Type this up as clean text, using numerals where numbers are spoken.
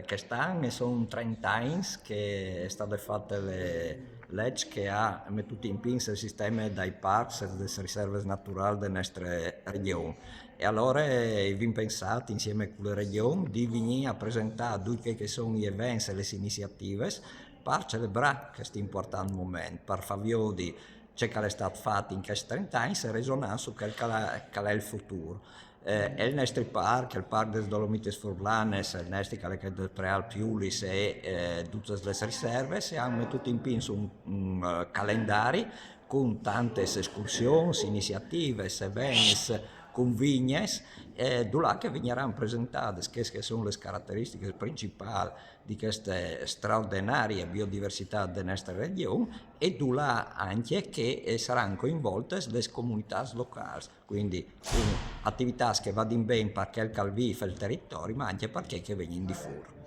Quest'anno sono 30 anni che è state fatte le leggi che ha messo in pinza il sistema dei parchi e delle riserve naturali della nostra regione. E allora abbiamo pensato insieme con le regioni di venire a presentare tutti che sono gli eventi e le iniziative per celebrare questo importante momento, per far vedere ciò che è stato fatto in questi 30 anni e ragionare su quel che è il futuro. E il nostro parco, il Parco des Dolomites Furlanes, il nostro che è del Preal Piulis e tutte le riserve, si hanno messo in pinzo un calendario con tante escursioni, iniziative, eventi, con vignes, dove che verranno presentate che sono le caratteristiche principali di questa straordinaria biodiversità della nostra regione e dove anche che saranno coinvolte le comunità locali, quindi attività che vanno bene perché il calvife il territorio, ma anche perché che vengono di fuori.